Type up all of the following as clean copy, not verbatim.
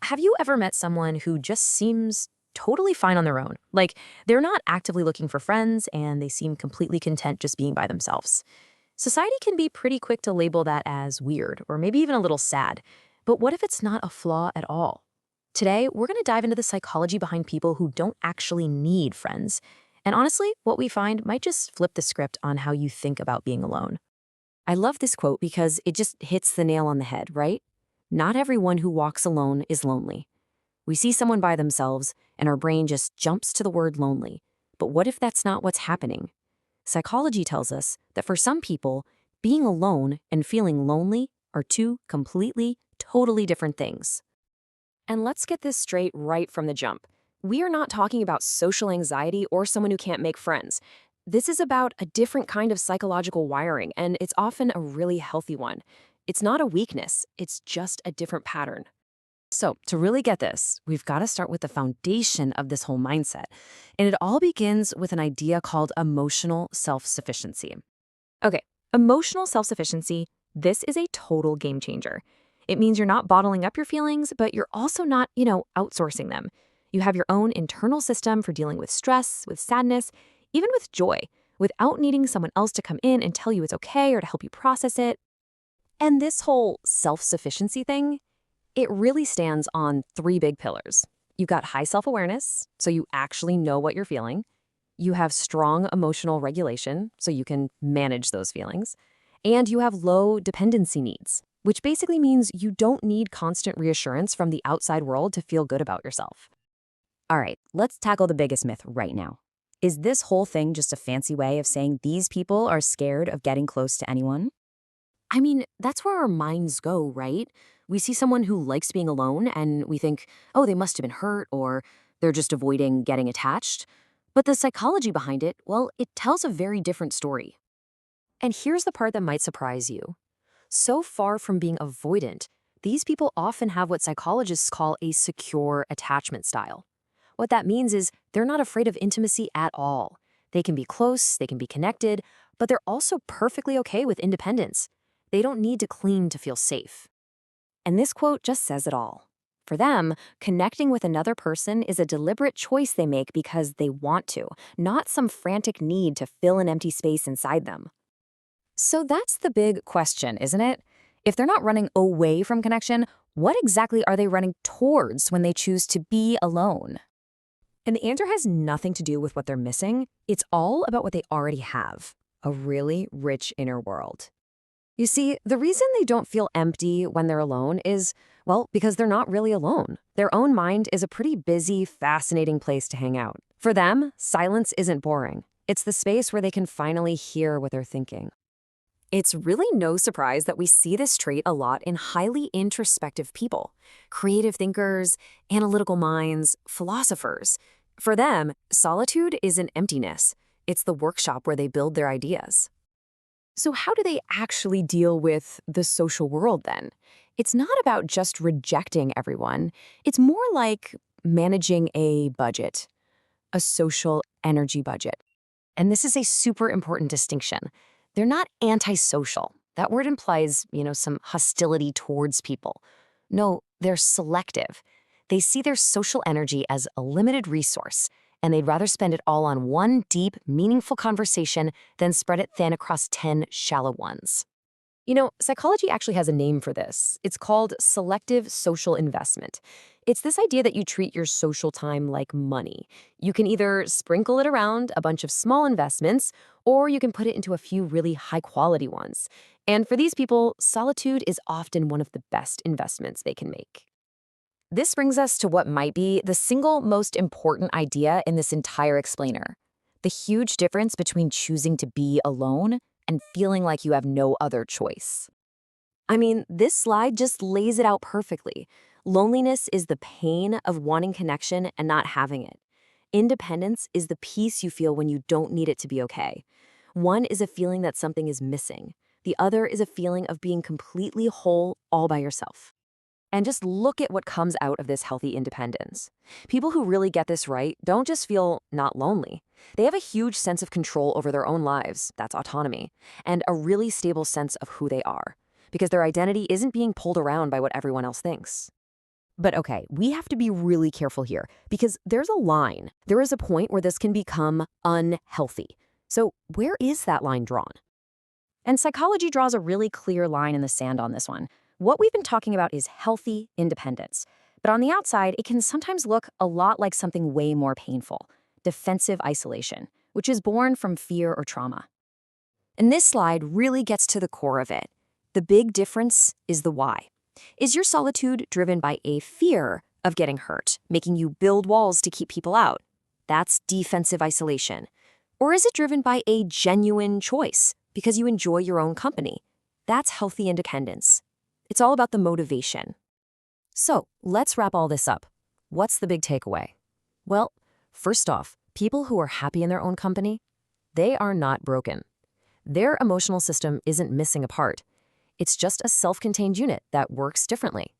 Have you ever met someone who just seems totally fine on their own? Like, they're not actively looking for friends and they seem completely content just being by themselves. Society can be pretty quick to label that as weird or maybe even a little sad. But what if it's not a flaw at all? Today, we're going to dive into the psychology behind people who don't actually need friends. And honestly, what we find might just flip the script on how you think about being alone. I love this quote because it just hits the nail on the head, right? Not everyone who walks alone is lonely. We see someone by themselves, and our brain just jumps to the word lonely. But what if that's not what's happening? Psychology tells us that for some people, being alone and feeling lonely are two completely, totally different things. And let's get this straight right from the jump. We are not talking about social anxiety or someone who can't make friends. This is about a different kind of psychological wiring, and it's often a really healthy one. It's not a weakness, it's just a different pattern. So, to really get this, we've got to start with the foundation of this whole mindset. And it all begins with an idea called emotional self-sufficiency. Okay, emotional self-sufficiency, this is a total game changer. It means you're not bottling up your feelings, but you're also not, outsourcing them. You have your own internal system for dealing with stress, with sadness, even with joy, without needing someone else to come in and tell you it's okay or to help you process it. And this whole self-sufficiency thing, it really stands on three big pillars. You've got high self-awareness, so you actually know what you're feeling. You have strong emotional regulation, so you can manage those feelings. And you have low dependency needs, which basically means you don't need constant reassurance from the outside world to feel good about yourself. All right, let's tackle the biggest myth right now. Is this whole thing just a fancy way of saying these people are scared of getting close to anyone? I mean, that's where our minds go, right? We see someone who likes being alone and we think, oh, they must have been hurt or they're just avoiding getting attached. But the psychology behind it, well, it tells a very different story. And here's the part that might surprise you. So far from being avoidant, these people often have what psychologists call a secure attachment style. What that means is they're not afraid of intimacy at all. They can be close, they can be connected, but they're also perfectly okay with independence. They don't need to cling to feel safe. And this quote just says it all. For them, connecting with another person is a deliberate choice they make because they want to, not some frantic need to fill an empty space inside them. So that's the big question, isn't it? If they're not running away from connection, what exactly are they running towards when they choose to be alone? And the answer has nothing to do with what they're missing. It's all about what they already have, a really rich inner world. You see, the reason they don't feel empty when they're alone is, well, because they're not really alone. Their own mind is a pretty busy, fascinating place to hang out. For them, silence isn't boring. It's the space where they can finally hear what they're thinking. It's really no surprise that we see this trait a lot in highly introspective people, creative thinkers, analytical minds, philosophers. For them, solitude isn't emptiness. It's the workshop where they build their ideas. So how do they actually deal with the social world then? It's not about just rejecting everyone. It's more like managing a budget, a social energy budget. And this is a super important distinction. They're not antisocial. That word implies, some hostility towards people. No, they're selective. They see their social energy as a limited resource, and they'd rather spend it all on one deep, meaningful conversation than spread it thin across 10 shallow ones. Psychology actually has a name for this. It's called selective social investment. It's this idea that you treat your social time like money. You can either sprinkle it around a bunch of small investments, or you can put it into a few really high-quality ones. And for these people, solitude is often one of the best investments they can make. This brings us to what might be the single most important idea in this entire explainer: the huge difference between choosing to be alone and feeling like you have no other choice. I mean, this slide just lays it out perfectly. Loneliness is the pain of wanting connection and not having it. Independence is the peace you feel when you don't need it to be okay. One is a feeling that something is missing. The other is a feeling of being completely whole all by yourself. And just look at what comes out of this healthy independence. People who really get this right don't just feel not lonely. They have a huge sense of control over their own lives, that's autonomy, and a really stable sense of who they are, because their identity isn't being pulled around by what everyone else thinks. But okay, we have to be really careful here, because there's a line. There is a point where this can become unhealthy. So where is that line drawn? And psychology draws a really clear line in the sand on this one. What we've been talking about is healthy independence. But on the outside, it can sometimes look a lot like something way more painful, defensive isolation, which is born from fear or trauma. And this slide really gets to the core of it. The big difference is the why. Is your solitude driven by a fear of getting hurt, making you build walls to keep people out? That's defensive isolation. Or is it driven by a genuine choice because you enjoy your own company? That's healthy independence. It's all about the motivation. So let's wrap all this up. What's the big takeaway? Well, first off, people who are happy in their own company, they are not broken. Their emotional system isn't missing a part. It's just a self-contained unit that works differently.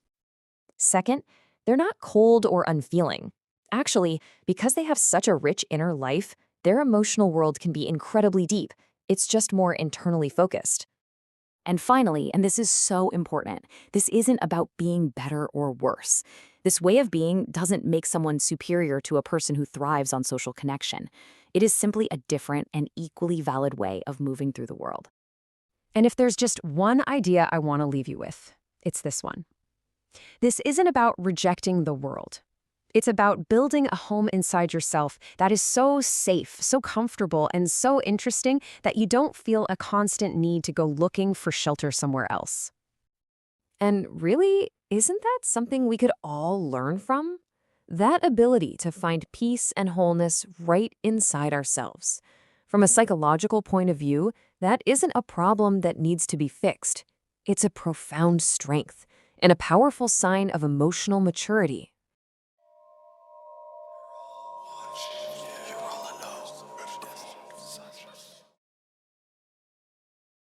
Second, they're not cold or unfeeling. Actually, because they have such a rich inner life, their emotional world can be incredibly deep. It's just more internally focused. And finally, and this is so important, this isn't about being better or worse. This way of being doesn't make someone superior to a person who thrives on social connection. It is simply a different and equally valid way of moving through the world. And if there's just one idea I want to leave you with, it's this one. This isn't about rejecting the world. It's about building a home inside yourself that is so safe, so comfortable, and so interesting that you don't feel a constant need to go looking for shelter somewhere else. And really, isn't that something we could all learn from? That ability to find peace and wholeness right inside ourselves. From a psychological point of view, that isn't a problem that needs to be fixed. It's a profound strength and a powerful sign of emotional maturity.